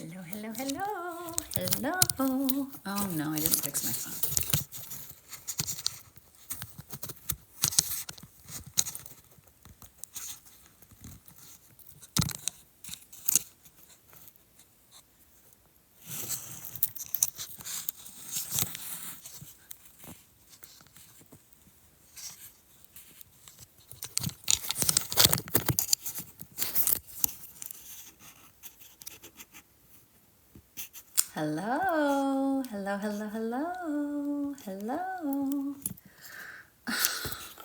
Hello, hello, hello, hello. Oh no, I didn't fix my phone. Hello, hello, hello, hello, hello.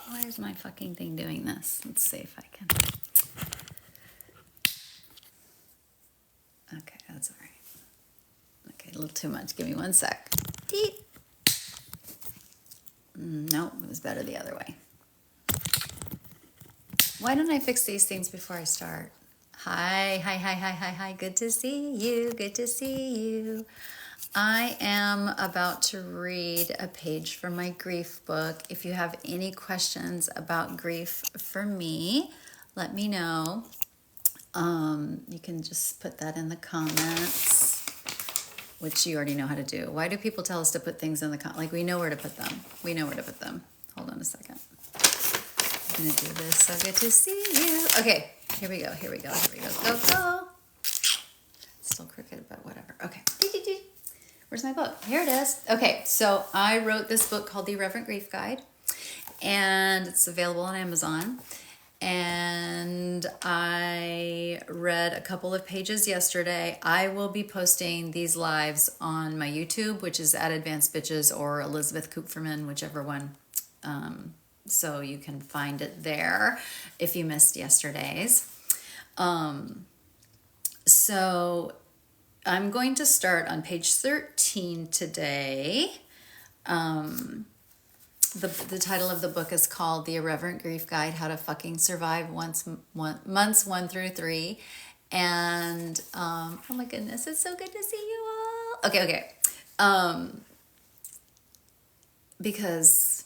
Why is my fucking thing doing this? Let's see if I can. Okay, that's all right. Okay, a little too much. Give me 1 sec. Deep. Nope, it was better the other way. Why don't I fix these things before I start? Hi, hi, hi, hi, hi, hi. Good to see you. Good to see you. I am about to read a page from my grief book. If you have any questions about grief for me, let me know. You can just put that in the comments, which you already know how to do. Why do people tell us to put things in the comments? Like, we know where to put them. We know where to put them. Hold on a second. I'm going to do this. So good to see you. Okay, here we go. Here we go. Here we go. Go, go. Still crooked, but whatever. Okay. Where's my book? Here it is. Okay, so I wrote this book called The Irreverent Grief Guide, and it's available on Amazon. And I read a couple of pages yesterday. I will be posting these lives on my YouTube, which is at Advanced Bitches or Elizabeth Kupferman, whichever one. So you can find it there if you missed yesterday's. So I'm going to start on page 13 today. The title of the book is called The Irreverent Grief Guide, How to Fucking Survive Months 1 through 3. And, oh my goodness, it's so good to see you all. Okay. Because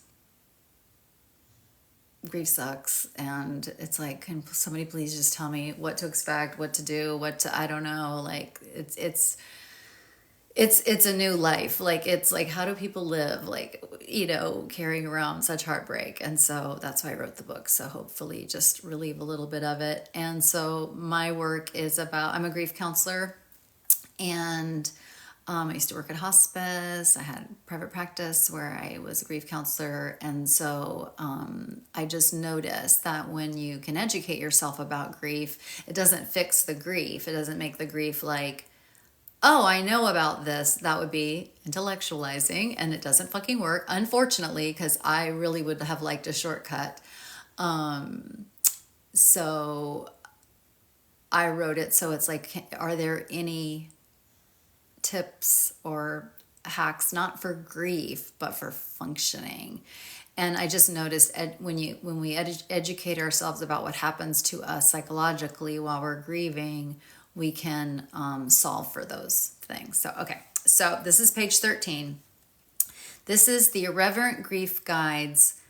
grief sucks, and it's like, can somebody please just tell me what to expect, what to do, I don't know. Like, it's a new life. Like, it's like, how do people live, like, carrying around such heartbreak? And so that's why I wrote the book. So hopefully just relieve a little bit of it. And so my work is about, I'm a grief counselor, and I used to work at hospice. I had private practice where I was a grief counselor. And so I just noticed that when you can educate yourself about grief, it doesn't fix the grief. It doesn't make the grief like, oh, I know about this. That would be intellectualizing, and it doesn't fucking work, unfortunately, because I really would have liked a shortcut. So I wrote it so it's like, are there any tips or hacks, not for grief, but for functioning? And I just noticed when we educate ourselves about what happens to us psychologically while we're grieving, we can solve for those things. So, okay. So this is page 13. This is the Irreverent Grief Guide's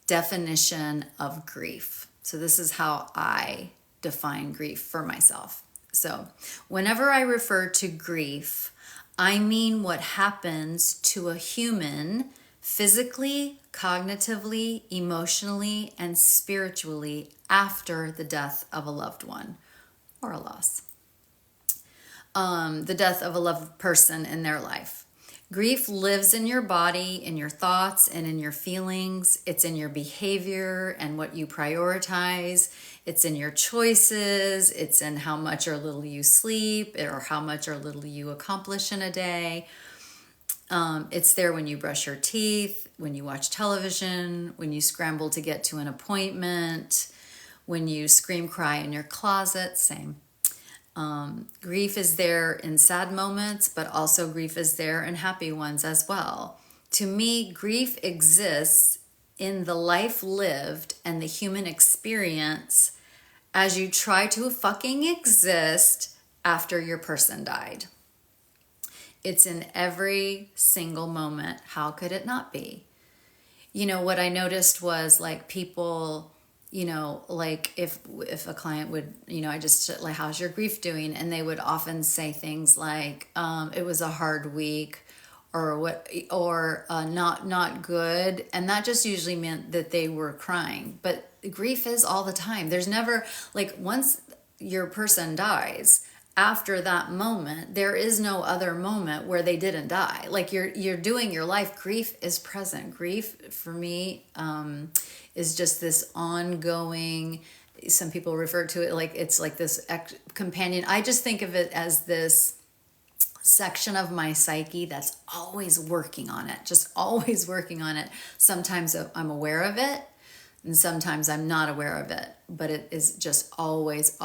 definition of grief. So this is how I define grief for myself. So whenever I refer to grief, I mean what happens to a human physically, cognitively, emotionally, and spiritually after the death of a loved one or a loss. The death of a loved person in their life. Grief lives in your body, in your thoughts, and in your feelings. It's in your behavior and what you prioritize. It's in your choices. It's in how much or little you sleep, or how much or little you accomplish in a day. It's there when you brush your teeth, when you watch television, when you scramble to get to an appointment, when you scream, cry in your closet, same. Grief is there in sad moments, but also grief is there in happy ones as well. To me, grief exists in the life lived and the human experience as you try to fucking exist after your person died. It's in every single moment. How could it not be? What I noticed was, like, people like if a client would, I just like, how's your grief doing? And they would often say things like, it was a hard week, or what, or not good. And that just usually meant that they were crying. But grief is all the time. There's never, like, once your person dies, after that moment, there is no other moment where they didn't die. Like, you're doing your life. Grief is present. Grief for me is just this ongoing, some people refer to it like it's like this companion. I just think of it as this section of my psyche that's always working on it, just always working on it. Sometimes I'm aware of it, and sometimes I'm not aware of it, but it is just always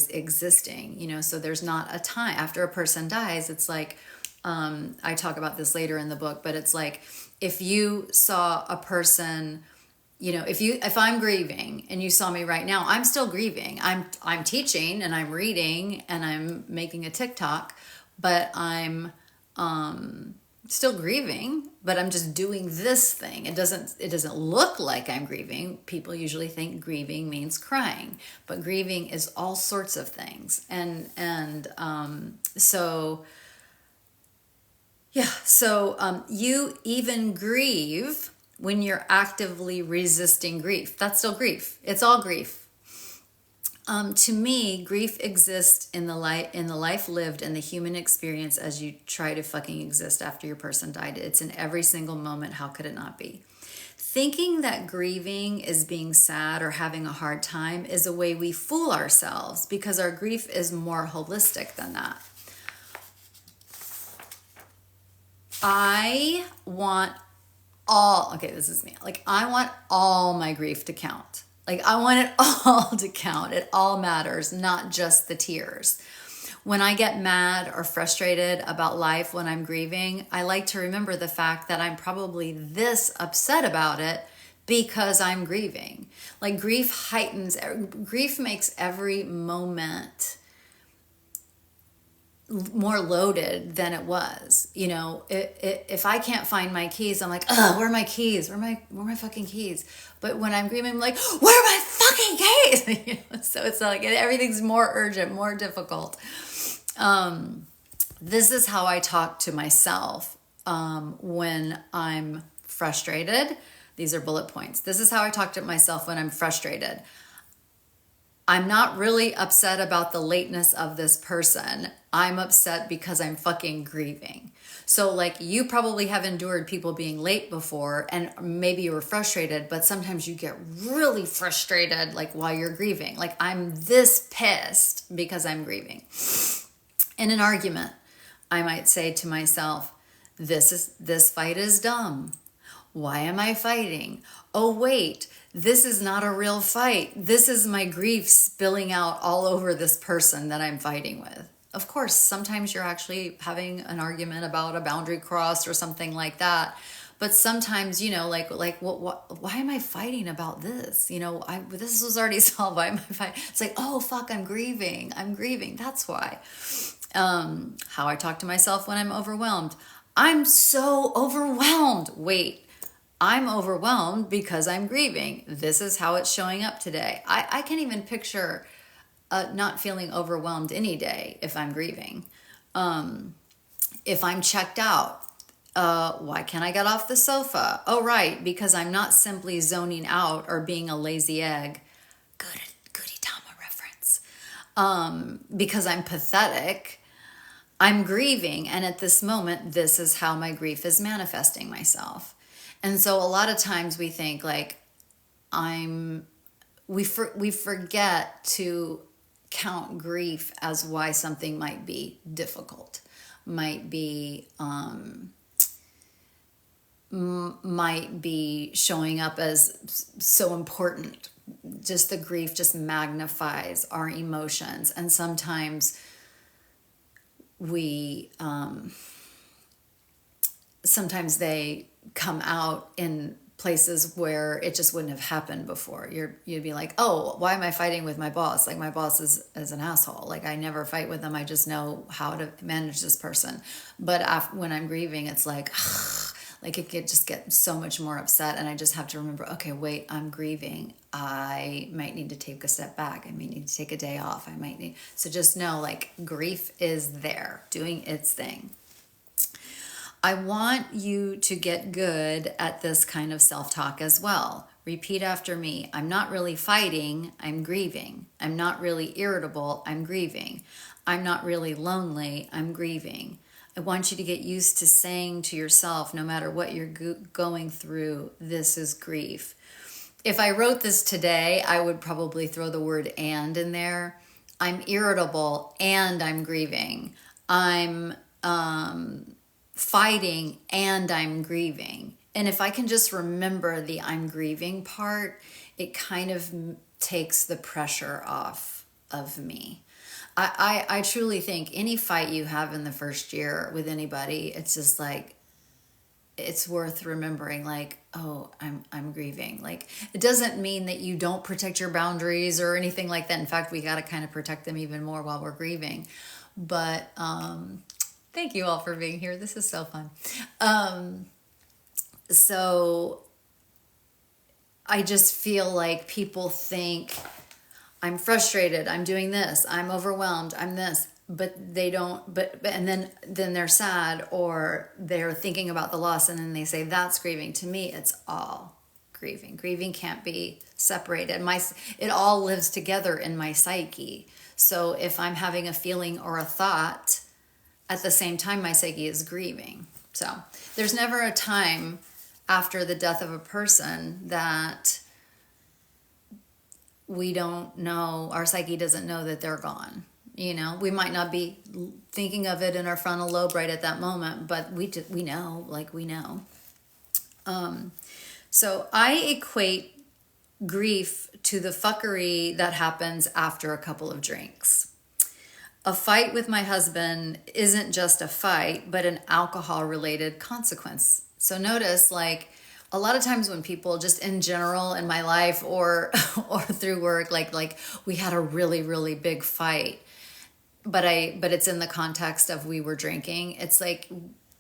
existing, so there's not a time after a person dies. It's like, I talk about this later in the book, but it's like, if you saw a person, if I'm grieving and you saw me right now, I'm still grieving. I'm teaching and I'm reading and I'm making a TikTok, but I'm still grieving, but I'm just doing this thing. It doesn't look like I'm grieving. People usually think grieving means crying, but grieving is all sorts of things. So you even grieve when you're actively resisting grief. That's still grief. It's all grief. To me, grief exists in the life lived and the human experience as you try to fucking exist after your person died. It's in every single moment. How could it not be? Thinking that grieving is being sad or having a hard time is a way we fool ourselves, because our grief is more holistic than that. This is me. Like, I want all my grief to count. Like, I want it all to count. It all matters, not just the tears. When I get mad or frustrated about life when I'm grieving, I like to remember the fact that I'm probably this upset about it because I'm grieving. Like, grief makes every moment more loaded than it was. If I can't find my keys, I'm like, oh, where are my keys? Where are my fucking keys? But when I'm grieving, I'm like, where are my fucking keys? So it's like everything's more urgent, more difficult. This is how I talk to myself when I'm frustrated. These are bullet points. This is how I talk to myself when I'm frustrated. I'm not really upset about the lateness of this person. I'm upset because I'm fucking grieving. So, like, you probably have endured people being late before, and maybe you were frustrated, but sometimes you get really frustrated, like, while you're grieving. Like, I'm this pissed because I'm grieving. In an argument, I might say to myself, this fight is dumb. Why am I fighting? Oh, wait, this is not a real fight. This is my grief spilling out all over this person that I'm fighting with. Of course, sometimes you're actually having an argument about a boundary crossed or something like that. But sometimes, why am I fighting about this? This was already solved. Why am I fighting? It's like, oh, fuck, I'm grieving. That's why. How I talk to myself when I'm overwhelmed. I'm so overwhelmed. Wait. I'm overwhelmed because I'm grieving. This is how it's showing up today. I can't even picture not feeling overwhelmed any day if I'm grieving. If I'm checked out, why can't I get off the sofa? Oh, right, because I'm not simply zoning out or being a lazy egg. Goody Tama reference. Because I'm pathetic. I'm grieving, and at this moment, this is how my grief is manifesting myself. And so a lot of times we think like we forget to count grief as why something might be difficult, might be showing up as so important. Just the grief just magnifies our emotions, and sometimes sometimes they come out in places where it just wouldn't have happened before. You'd be like, oh, why am I fighting with my boss? Like, my boss is an asshole. Like, I never fight with them. I just know how to manage this person. But when I'm grieving, it's like, ugh, Like it could just get so much more upset, and I just have to remember, okay, wait, I'm grieving. I might need to take a step back. I might need to take a day off. I might need, so just know like grief is there doing its thing. I want you to get good at this kind of self-talk as well. Repeat after me. I'm not really fighting, I'm grieving. I'm not really irritable, I'm grieving. I'm not really lonely, I'm grieving. I want you to get used to saying to yourself, no matter what you're going through, this is grief. If I wrote this today, I would probably throw the word and in there. I'm irritable and I'm grieving. I'm fighting and I'm grieving. And if I can just remember the I'm grieving part, it kind of takes the pressure off of me. I truly think any fight you have in the first year with anybody, it's just like, it's worth remembering, like, oh, I'm grieving. Like, it doesn't mean that you don't protect your boundaries or anything like that. In fact, we got to kind of protect them even more while we're grieving. But thank you all for being here. This is so fun. So I just feel like people think I'm frustrated, I'm doing this, I'm overwhelmed, I'm this, but they don't, and then they're sad or they're thinking about the loss and then they say that's grieving. To me, it's all grieving. Grieving can't be separated. It all lives together in my psyche. So if I'm having a feeling or a thought, at the same time, my psyche is grieving. So there's never a time after the death of a person that we don't know, our psyche doesn't know that they're gone. You know, we might not be thinking of it in our frontal lobe right at that moment, but we know, like we know. So I equate grief to the fuckery that happens after a couple of drinks. A fight with my husband isn't just a fight, but an alcohol-related consequence. So notice, like, a lot of times when people just in general in my life or through work, like we had a really, really big fight, but it's in the context of we were drinking. It's like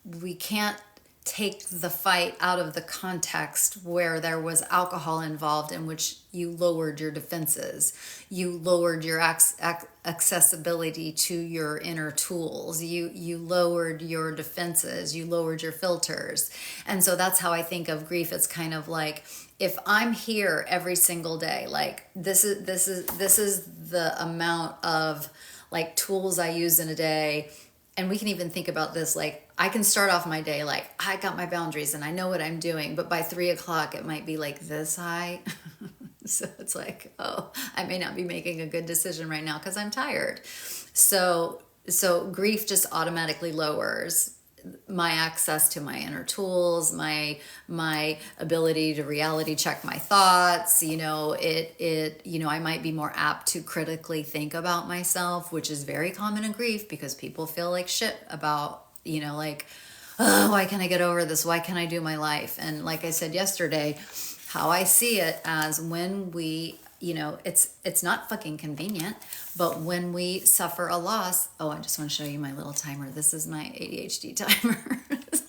we can't take the fight out of the context where there was alcohol involved, in which you lowered your defenses, you lowered your accessibility to your inner tools, you lowered your defenses, you lowered your filters. And so that's how I think of grief. It's kind of like, if I'm here every single day, like this is the amount of like tools I use in a day. And we can even think about this, like I can start off my day like I got my boundaries and I know what I'm doing, but by 3 o'clock it might be like this high. So it's like, oh, I may not be making a good decision right now because I'm tired. So grief just automatically lowers my access to my inner tools, my ability to reality check my thoughts. You know, I might be more apt to critically think about myself, which is very common in grief because people feel like shit about, like, oh, why can't I get over this? Why can't I do my life? And like I said yesterday, how I see it as when we, it's not fucking convenient, but when we suffer a loss, oh, I just want to show you my little timer. This is my ADHD timer.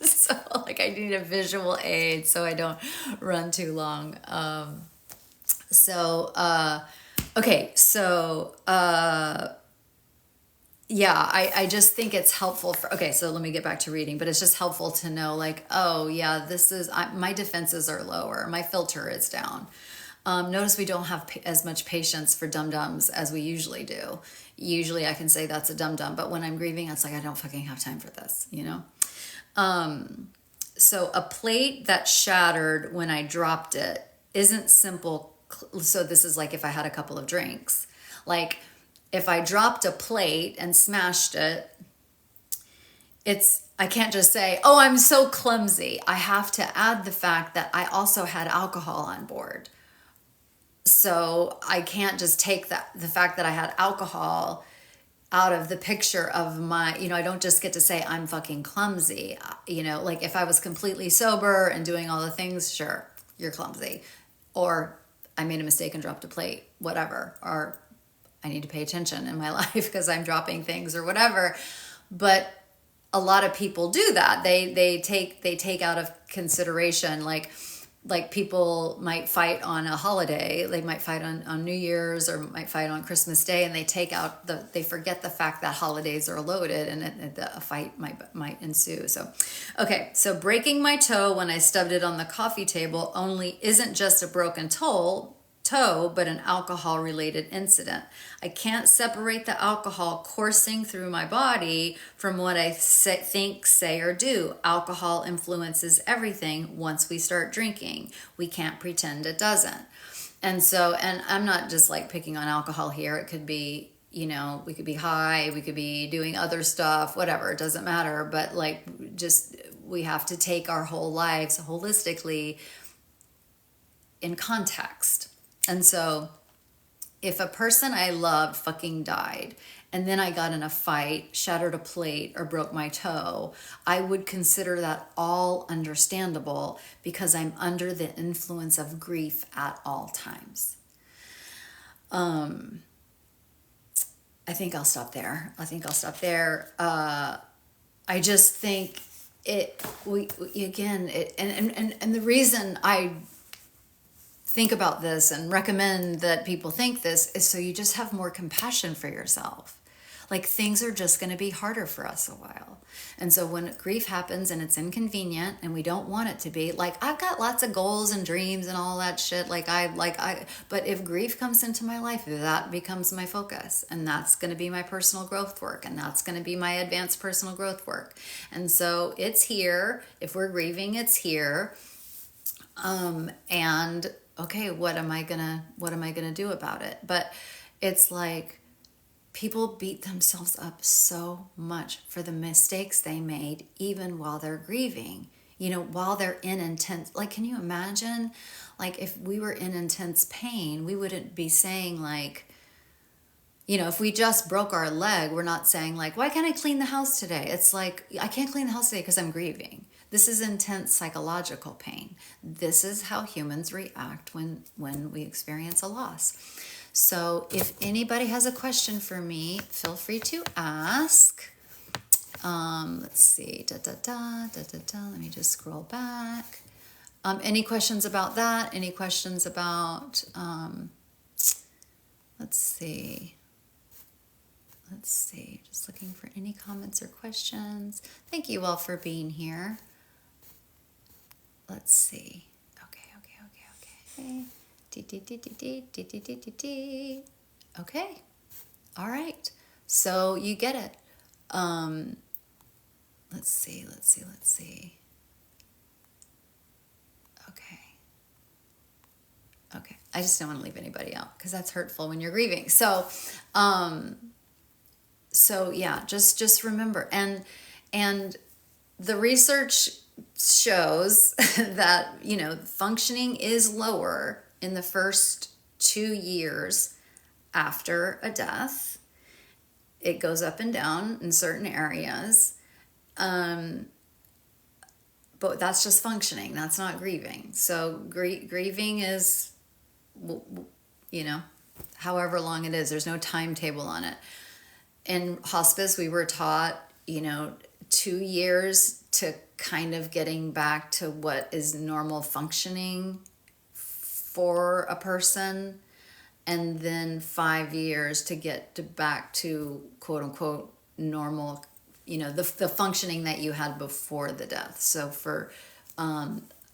So like I need a visual aid so I don't run too long. Yeah, I just think it's helpful so let me get back to reading, but it's just helpful to know like, oh yeah, my defenses are lower. My filter is down. Notice we don't have as much patience for dum-dums as we usually do. Usually I can say that's a dum-dum, but when I'm grieving, it's like, I don't fucking have time for this, So a plate that shattered when I dropped it isn't simple. So this is like if I had a couple of drinks. Like if I dropped a plate and smashed it, I can't just say, oh, I'm so clumsy. I have to add the fact that I also had alcohol on board. So I can't just take the fact that I had alcohol out of the picture of my, I don't just get to say I'm fucking clumsy. Like if I was completely sober and doing all the things, sure, you're clumsy. Or I made a mistake and dropped a plate, whatever. Or I need to pay attention in my life because I'm dropping things or whatever. But a lot of people do that. They take out of consideration, like people might fight on a holiday. They might fight on New Year's, or might fight on Christmas Day, and they forget the fact that holidays are loaded, and a fight might ensue. So, okay, so breaking my toe when I stubbed it on the coffee table only isn't just a broken toe, but an alcohol related incident. I can't separate the alcohol coursing through my body from what I think, say, or do. Alcohol influences everything once we start drinking. We can't pretend it doesn't. And so, and I'm not just like picking on alcohol here. It could be, we could be high, we could be doing other stuff, whatever, it doesn't matter. But like, just, we have to take our whole lives holistically in context. And so if a person I loved fucking died, and then I got in a fight, shattered a plate, or broke my toe, I would consider that all understandable, because I'm under the influence of grief at all times. I think I'll stop there. I just think and the reason I think about this and recommend that people think this is so you just have more compassion for yourself. Like, things are just going to be harder for us a while. And so when grief happens and it's inconvenient and we don't want it to be, like, I've got lots of goals and dreams and all that shit. But if grief comes into my life, that becomes my focus, and that's going to be my personal growth work, and that's going to be my advanced personal growth work. And so it's here. If we're grieving, it's here. And okay, what am I gonna do about it? But it's like, people beat themselves up so much for the mistakes they made, even while they're grieving, while they're in intense, like, can you imagine, like, if we were in intense pain, we wouldn't be saying like, if we just broke our leg, we're not saying like, why can't I clean the house today? It's like, I can't clean the house today because I'm grieving. This is intense psychological pain. This is how humans react when we experience a loss. So if anybody has a question for me, feel free to ask. Let's see. Let me just scroll back. Any questions about that? Any questions about, let's see. Just looking for any comments or questions. Thank you all for being here. Let's see. Okay. Okay. All right. So you get it. Let's see. Okay. I just don't want to leave anybody out, because that's hurtful when you're grieving. So yeah, just remember. And the research shows that, functioning is lower in the first 2 years after a death. It goes up and down in certain areas. But that's just functioning. That's not grieving. So grieving is, however long it is. There's no timetable on it. In hospice, we were taught, 2 years to kind of getting back to what is normal functioning for a person, and then 5 years to get back to quote unquote normal, the functioning that you had before the death. So for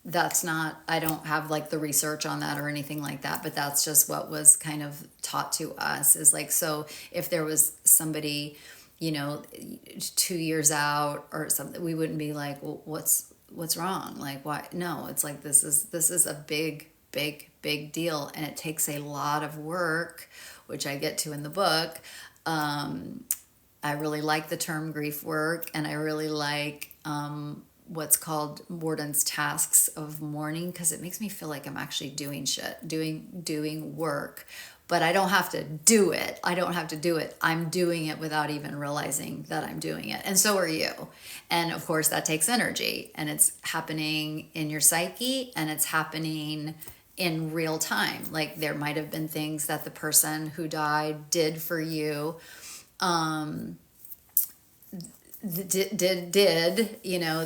that's not, I don't have like the research on that or anything like that, but that's just what was kind of taught to us, is like, so if there was somebody 2 years out or something, we wouldn't be like, well, what's wrong? Like, why? No, it's like, this is a big deal, and it takes a lot of work, which I get to in the book. I really like the term grief work, and I really like what's called Warden's tasks of mourning, because it makes me feel like I'm actually doing shit, doing work. But I don't have to do it. I'm doing it without even realizing that I'm doing it. And so are you. And of course, that takes energy. And it's happening in your psyche, and it's happening in real time. Like, there might have been things that the person who died did for you you know,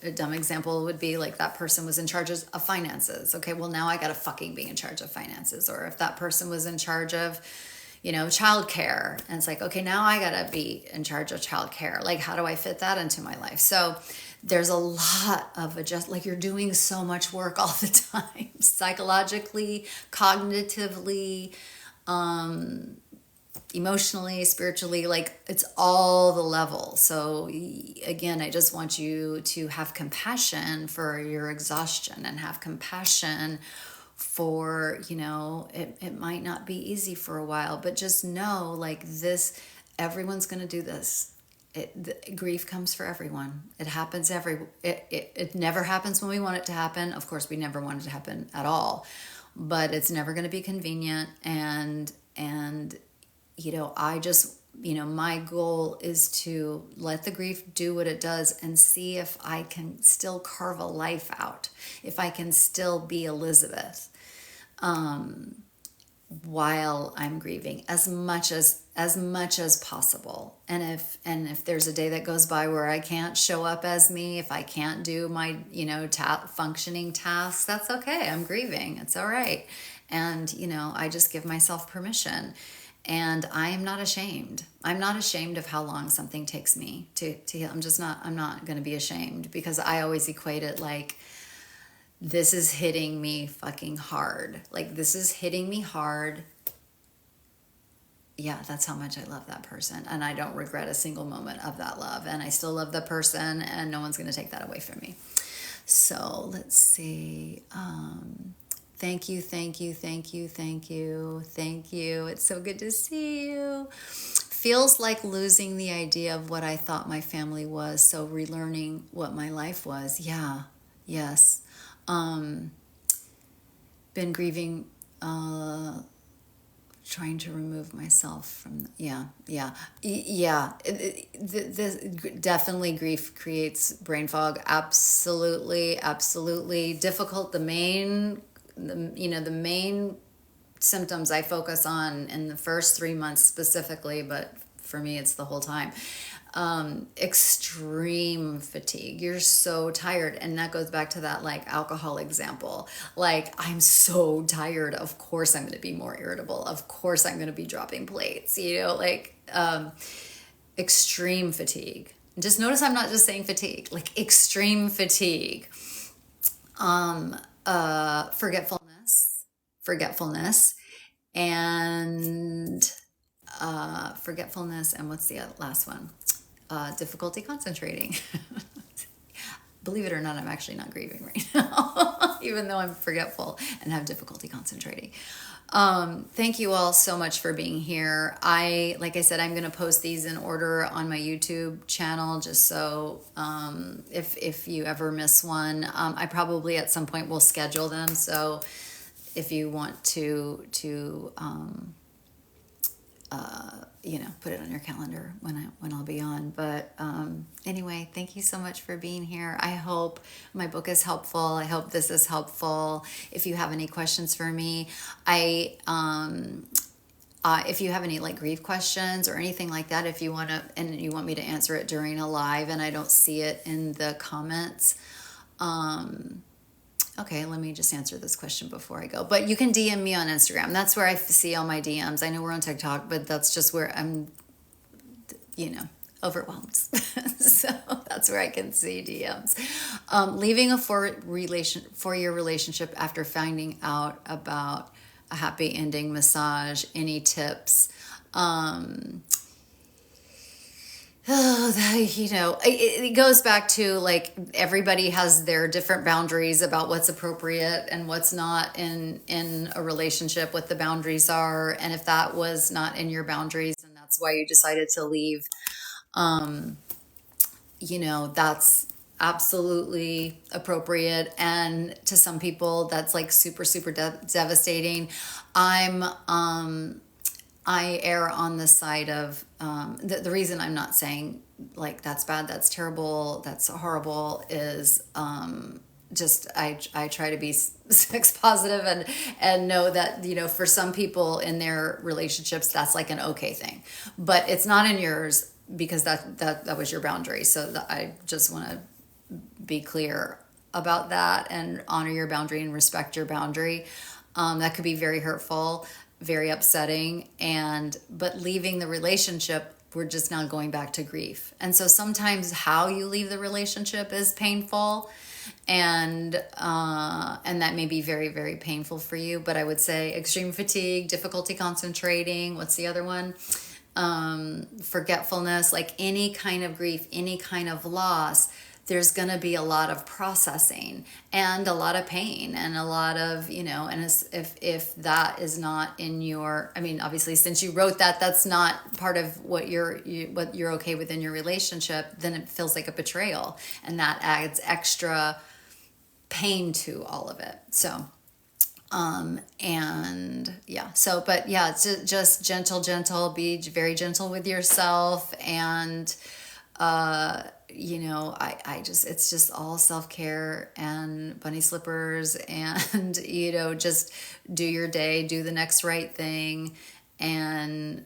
a dumb example would be like that person was in charge of finances. Okay, well now I gotta fucking be in charge of finances. Or if that person was in charge of, you know, childcare, and it's like, okay, now I gotta be in charge of childcare. Like, how do I fit that into my life? So there's a lot of like you're doing so much work all the time, psychologically, cognitively, emotionally, spiritually, like it's all the levels. So again, I just want you to have compassion for your exhaustion and have compassion for, you know, it might not be easy for a while, but just know like this, everyone's going to do this. Grief comes for everyone. It happens it never happens when we want it to happen. Of course, we never want it to happen at all, but it's never going to be convenient. And you know, my goal is to let the grief do what it does and see if I can still carve a life out, if I can still be Elizabeth, while I'm grieving as much as possible. And if there's a day that goes by where I can't show up as me, if I can't do my, you know, functioning tasks, that's okay. I'm grieving. It's all right. And, you know, I just give myself permission. And I am not ashamed. I'm not ashamed of how long something takes me to heal. I'm not going to be ashamed, because I always equate it like, this is hitting me fucking hard. Like, this is hitting me hard. Yeah, that's how much I love that person. And I don't regret a single moment of that love. And I still love the person, and no one's going to take that away from me. So let's see. Thank you, thank you, thank you, thank you, thank you. It's so good to see you. Feels like losing the idea of what I thought my family was, so relearning what my life was. Yeah, yes. Been grieving, trying to remove myself from, definitely grief creates brain fog. Absolutely, absolutely. Difficult. The main symptoms I focus on in the first 3 months specifically, but for me it's the whole time. Extreme fatigue. You're so tired. And that goes back to that like alcohol example. Like, I'm so tired. Of course I'm going to be more irritable. Of course I'm going to be dropping plates, you know, like, extreme fatigue. Just notice I'm not just saying fatigue, like extreme fatigue. Forgetfulness, and forgetfulness, and what's the last one? Difficulty concentrating. Believe it or not, I'm actually not grieving right now, even though I'm forgetful and have difficulty concentrating. Thank you all so much for being here. Like I said, I'm going to post these in order on my YouTube channel, just so if you ever miss one, I probably at some point will schedule them. So if you want to you know, put it on your calendar when I'll be on. But anyway, thank you so much for being here. I hope my book is helpful. I hope this is helpful. If you have any questions for me, if you have any like grief questions or anything like that, if you want to, and you want me to answer it during a live and I don't see it in the comments, okay, let me just answer this question before I go. But you can DM me on Instagram. That's where I see all my DMs. I know we're on TikTok, but that's just where I'm, you know, overwhelmed. So that's where I can see DMs. Leaving a 4-year relationship after finding out about a happy ending massage. Any tips? You know, it goes back to like everybody has their different boundaries about what's appropriate and what's not in a relationship, what the boundaries are. And if that was not in your boundaries and that's why you decided to leave, you know, that's absolutely appropriate. And to some people that's like super, super devastating. I err on the side of, the reason I'm not saying like, that's bad, that's terrible, that's horrible is, just, I try to be sex positive and know that, you know, for some people in their relationships, that's like an okay thing, but it's not in yours. because that was your boundary. So I just want to be clear about that and honor your boundary and respect your boundary. That could be very hurtful, very upsetting, but leaving the relationship, we're just now going back to grief. And so sometimes how you leave the relationship is painful, and that may be very, very painful for you. But I would say extreme fatigue, difficulty concentrating. What's the other one? Forgetfulness, like any kind of grief, any kind of loss, there's going to be a lot of processing and a lot of pain and a lot of, and if that is not in your, I mean, obviously since you wrote that, that's not part of what you're okay with in your relationship, then it feels like a betrayal, and that adds extra pain to all of it. So, just gentle, be very gentle with yourself. And, it's just all self-care and bunny slippers and, just do your day, do the next right thing. And,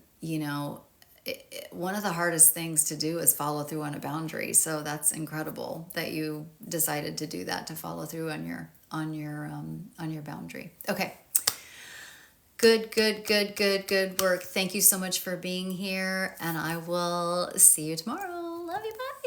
one of the hardest things to do is follow through on a boundary. So that's incredible that you decided to do that, to follow through on your boundary. Okay. Good work. Thank you so much for being here, and I will see you tomorrow. Love you. Bye.